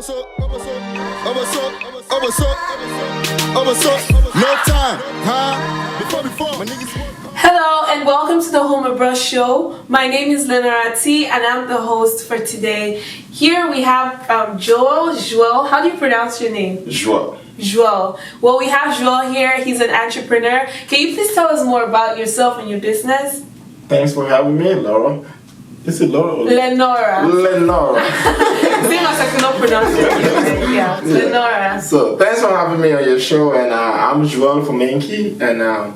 No time, huh? Before, my niggas. Hello and welcome to the Homer Brush Show. My name is Lenarati and I'm the host for today. Here we have Joel. How do you pronounce your name? Joel. Well, we have Joel here. He's an entrepreneur. Can you please tell us more about yourself and your business? Thanks for having me, Laura. Is it Laura? Lenora. Same as I cannot pronounce it. Yeah, Lenora. So, thanks for having me on your show. And I'm Joel from Yankee. And I'm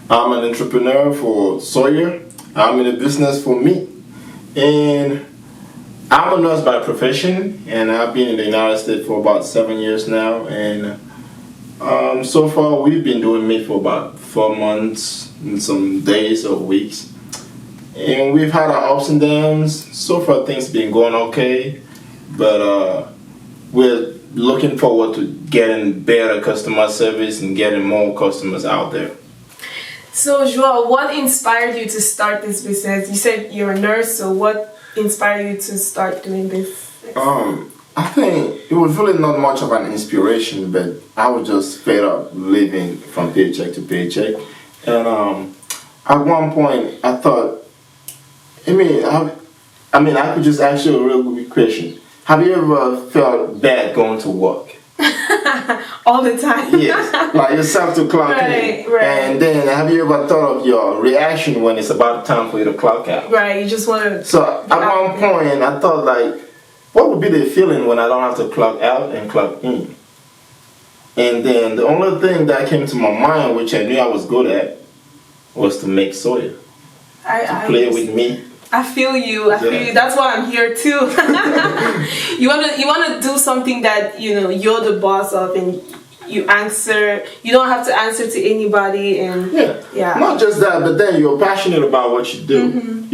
an entrepreneur for Sawyer. I'm in the business for meat. And I'm a nurse by profession. And I've been in the United States for about 7 years now. And so far, we've been doing meat for about 4 months and some days or weeks. And we've had our ups and downs. So far, things been going okay, but we're looking forward to getting better customer service and getting more customers out there. So, Joel, what inspired you to start this business? You said you're a nurse, so what inspired you to start doing this? I think it was really not much of an inspiration, but I was just fed up living from paycheck to paycheck. And at one point, I thought, I could just ask you a real good question. Have you ever felt bad going to work? All the time. Yes, like yourself to clock in. Right. And then have you ever thought of your reaction when it's about time for you to clock out? Right, you just want to... So at one point, I thought like, what would be the feeling when I don't have to clock out and clock in? And then the only thing that came to my mind, which I knew I was good at, was to make soya. To play with me. I feel you. That's why I'm here too. You wanna do something that you're the boss of, and you answer. You don't have to answer to anybody, and yeah. Not just that, but then you're passionate about what you do. Mm-hmm.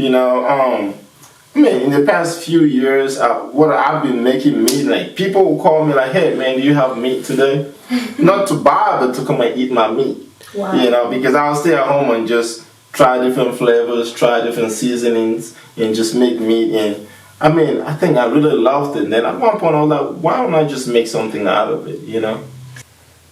In the past few years, what I've been making meat, like people will call me like, "Hey man, do you have meat today?" Not to buy, but to come and eat my meat. Wow. Because I'll stay at home and just try different flavors, try different seasonings, and just make meat. And I think I really loved it. And then at one point I was like, why don't I just make something out of it,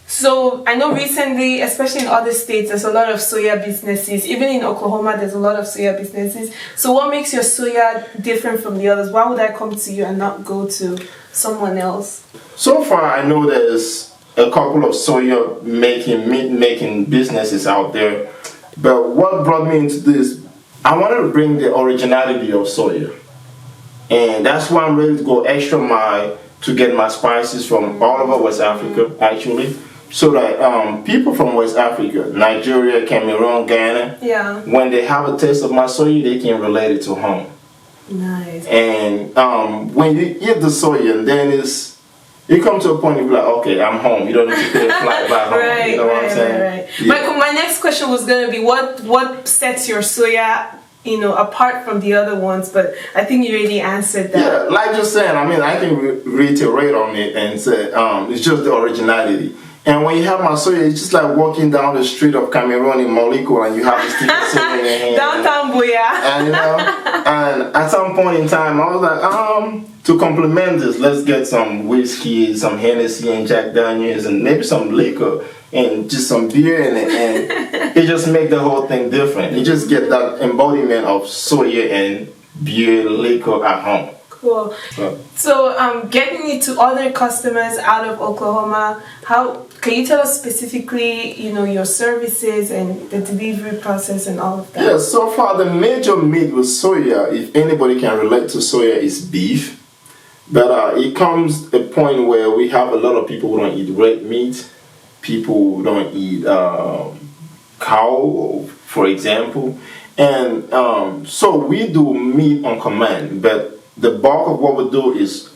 So I know recently, especially in other states, there's a lot of soya businesses. Even in Oklahoma, there's a lot of soya businesses. So what makes your soya different from the others? Why would I come to you and not go to someone else? So far, I know there's a couple of soya meat-making businesses out there. But what brought me into this, I wanted to bring the originality of soya. And that's why I'm ready to go extra mile to get my spices from all over West Africa, actually. So that people from West Africa, Nigeria, Cameroon, Ghana, when they have a taste of my soya, they can relate it to home. Nice. And when you eat the soya, and then you come to a point you're like, okay, I'm home. You don't need to pay a flight back home. Right, you know what I'm saying? Right. Yeah. My next question was going to be what sets your soya, apart from the other ones, but I think you already answered that. Yeah, like you're saying, I can reiterate on it and say it's just the originality. And when you have my soya, it's just like walking down the street of Cameroon in Moliko and you have to stick the soya in your hand. Downtown Buya. And at some point in time, I was like, to complement this, let's get some whiskey, some Hennessy and Jack Daniels, and maybe some liquor and just some beer in it, and it just make the whole thing different. You just get that embodiment of soya and beer, liquor at home. Cool. So getting it to other customers out of Oklahoma, can you tell us specifically, your services and the delivery process and all of that? Yeah, so far the major meat with soya, if anybody can relate to soya, is beef. But it comes a point where we have a lot of people who don't eat red meat. People who don't eat cow, for example. And so we do meat on command, but the bulk of what we do is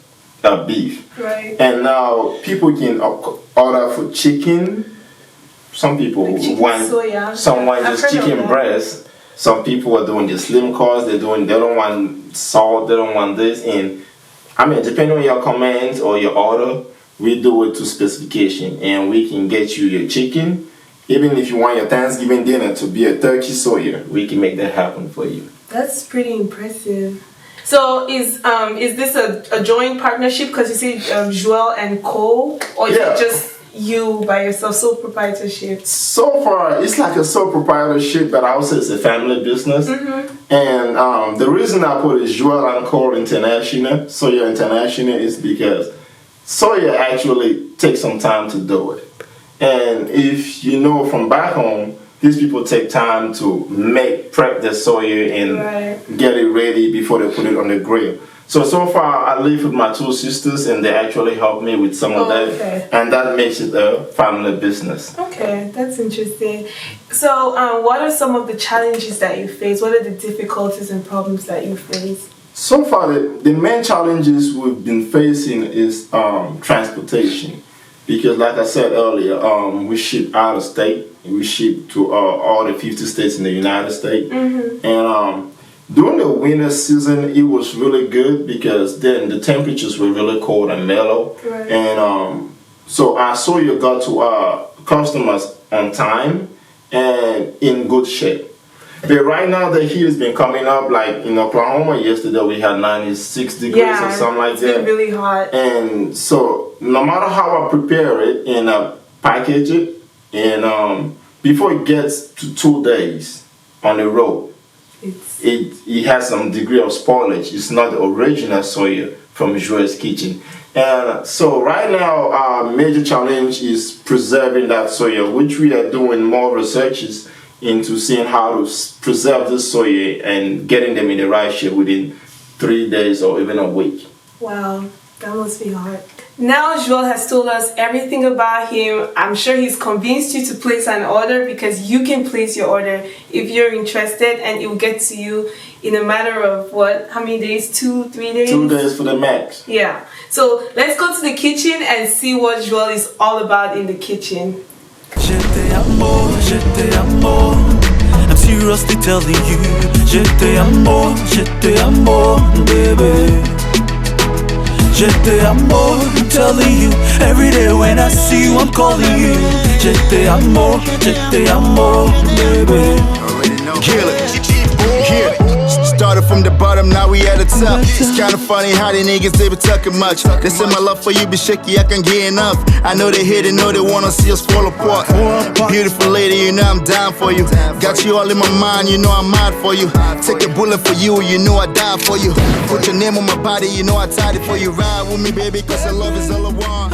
beef. Right. And now people can order for chicken. Some people want just chicken breast. Some people are doing the slim cuts. They don't want salt. They don't want this. And depending on your commands or your order, we do it to specification, and we can get you your chicken. Even if you want your Thanksgiving dinner to be a turkey soya, we can make that happen for you. That's pretty impressive. So is this a joint partnership? Because you say Joel and Co, or is it just you by yourself, sole proprietorship? So far, it's like a sole proprietorship, but also it's a family business. And the reason I put is Joel and Co International, Soya International, is because soya actually takes some time to do it. And if you know from back home, these people take time to prep the soya and get it ready before they put it on the grill. So far I live with my two sisters and they actually help me with some of that. And that makes it a family business. Okay, that's interesting. So what are some of the challenges that you face? What are the difficulties and problems that you face? So far the main challenges we've been facing is transportation. Because like I said earlier, we ship out of state. We ship to all the 50 states in the United States. And during the winter season, it was really good because then the temperatures were really cold and mellow. And so our soya got to our customers on time and in good shape. But right now the heat has been coming up. Like in Oklahoma yesterday, we had 96 degrees or something like that. It's been really hot. And so no matter how I prepare it and package it, and before it gets to 2 days on the road, it has some degree of spoilage. It's not the original soya from Joel's kitchen. And so right now our major challenge is preserving that soya, which we are doing more researches into seeing how to preserve this soya and getting them in the right shape within 3 days or even a week. Wow, that must be hard. Now Joel has told us everything about him. I'm sure he's convinced you to place an order, because you can place your order if you're interested and it will get to you in a matter of what? How many days? 2-3 days? 2 days for the max. Yeah. So let's go to the kitchen and see what Joel is all about in the kitchen. Je t'aime, I'm seriously telling you, je t'aime, baby. Je t'aime, I'm telling you, every day when I see you, I'm calling you. Je t'aime, baby. Kill it. Started from the bottom, now we at the top. It's kinda funny how the niggas, they be talking much. They say my love for you be shaky, I can't get enough. I know they hate it, know they wanna see us fall apart. Beautiful lady, you know I'm down for you. Got you all in my mind, you know I'm mad for you. Take a bullet for you, you know I die for you. Put your name on my body, you know I tied it for you. Ride with me, baby, cause I love is all I want.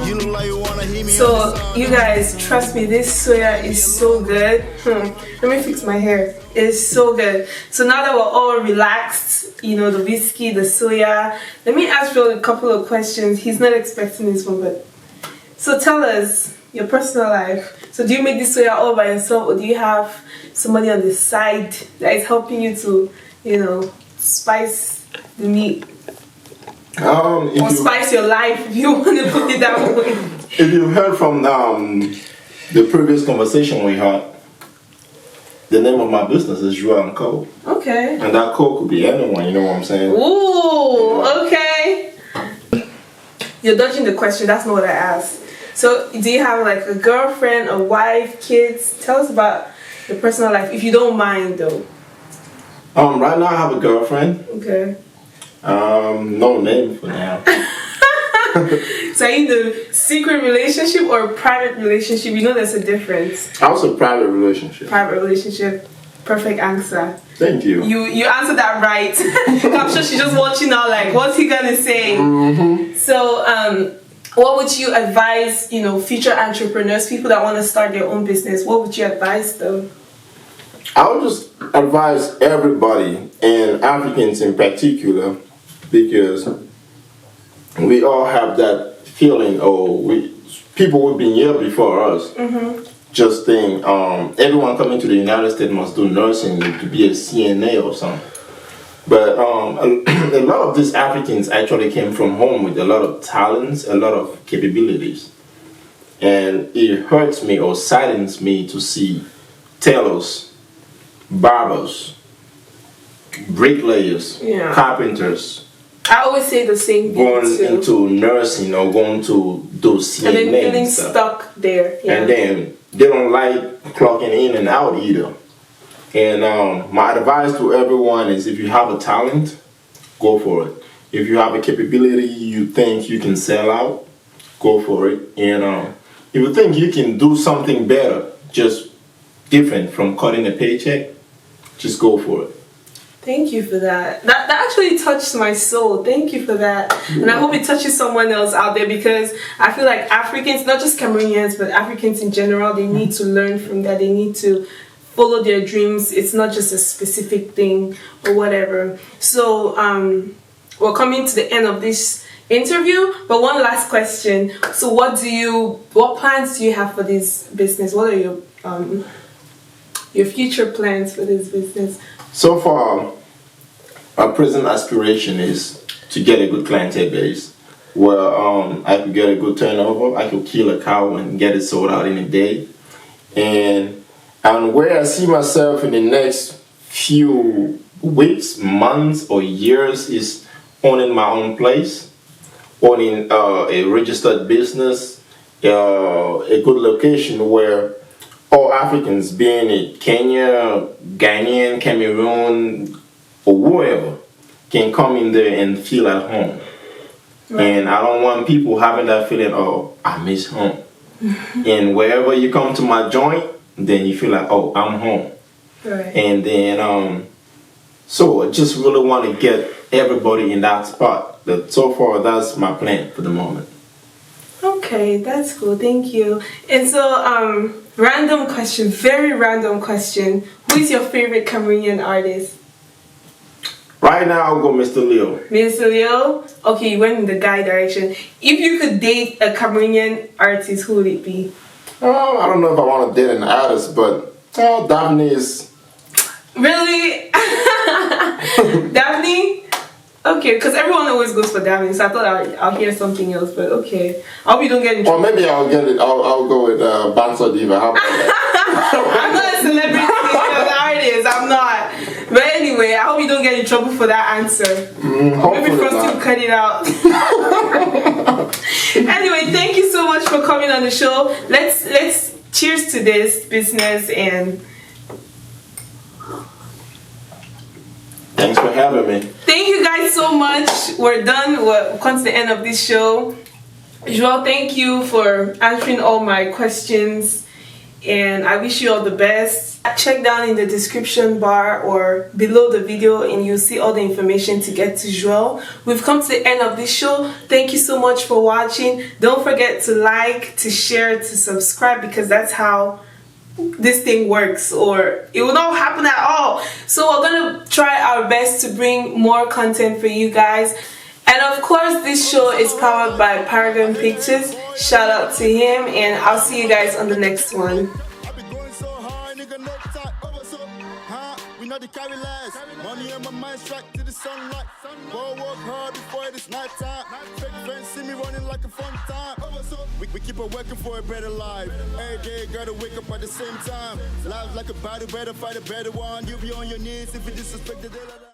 You look like you wanna hear me. So you guys, trust me, this soya is so good. Let me fix my hair. It's so good. So now that we're all relaxed, you know, the whiskey, the soya, let me ask you a couple of questions. He's not expecting this one, but so tell us your personal life. So do you make this soya all by yourself, or do you have somebody on the side that is helping you to, you know, spice the meat? Or spice your life, if you want to put it that way. If you heard from the previous conversation we had, the name of my business is Joel and Co. Okay. And that Co could be anyone, you know what I'm saying? Ooh, okay. You're dodging the question, that's not what I asked. So, do you have like a girlfriend, a wife, kids? Tell us about your personal life, if you don't mind though. Right now I have a girlfriend. Okay. No name for now. So are you in the secret relationship or private relationship? You know there's a difference. Also private relationship. Private relationship. Perfect answer. Thank you. You answered that right. I'm sure she's just watching now like, what's he gonna say? So what would you advise, you know, future entrepreneurs, people that want to start their own business, what would you advise them? I would just advise everybody, and Africans in particular, because we all have that feeling, people who've been here before us just think everyone coming to the United States must do nursing to be a CNA or something. But a lot of these Africans actually came from home with a lot of talents, a lot of capabilities. And it hurts me or saddens me to see tailors, barbers, bricklayers, carpenters, I always say the same thing going into nursing or going to do CNA and then feeling stuff. stuck there. Yeah. And then they don't like clocking in and out either. And my advice to everyone is, if you have a talent go for it. If you have a capability you think you can sell out, go for it. And if you think you can do something better, just different from cutting a paycheck, just go for it. Thank you for that. That actually touched my soul. Thank you for that. And I hope it touches someone else out there, because I feel like Africans, not just Cameroonians, but Africans in general, they need to learn from that. They need to follow their dreams. It's not just a specific thing or whatever. So we're coming to the end of this interview, but one last question. So what plans do you have for this business? What are your future plans for this business? So far, our present aspiration is to get a good clientele base where I could get a good turnover. I could kill a cow and get it sold out in a day. And where I see myself in the next few weeks, months, or years is owning my own place, owning a registered business, a good location where all Africans, being in Kenya, Ghanaian, Cameroon, or whoever, can come in there and feel at home. Right. And I don't want people having that feeling, oh, I miss home. And wherever you come to my joint, then you feel like, oh, I'm home. Right. And then, so I just really want to get everybody in that spot. But so far, that's my plan for the moment. Okay, that's cool. Thank you. And so, random question, very random question. Who is your favorite Cameroonian artist? Right now, I'll go Mr. Leo. Mr. Leo? Okay, you went in the guy direction. If you could date a Cameroonian artist, who would it be? I don't know if I want to date an artist, but Daphne is... Really? Daphne? Okay, because everyone always goes for Daphne, so I thought I'll hear something else, but okay. I hope you don't get in trouble. Or maybe I'll get it. I'll go with Banso Diva. How about that? I'm not a celebrity, I'm an artist. I'm not. But anyway, I hope you don't get in trouble for that answer. Maybe Frosty will cut it out. Anyway, thank you so much for coming on the show. Let's cheers to this business and. Thanks for having me. Thank you guys so much. We're done. We're come to the end of this show. Joel, thank you for answering all my questions, and I wish you all the best. Check down in the description bar or below the video and you'll see all the information to get to Joel. We've come to the end of this show. Thank you so much for watching. Don't forget to like, to share, to subscribe, because that's how this thing works, or it will not happen at all. So we're gonna try our best to bring more content for you guys. And of course, this show is powered by Paragon Pictures. Shout out to him, and I'll see you guys on the next one. Money on my mind, strapped to the sunlight. Go work hard before it is night time. Fake friends see me running like a fun time. We keep on working for a better life. Every day, gotta wake up at the same time. Life like a battle, better fight a better one. You'll be on your knees if you disrespect the day.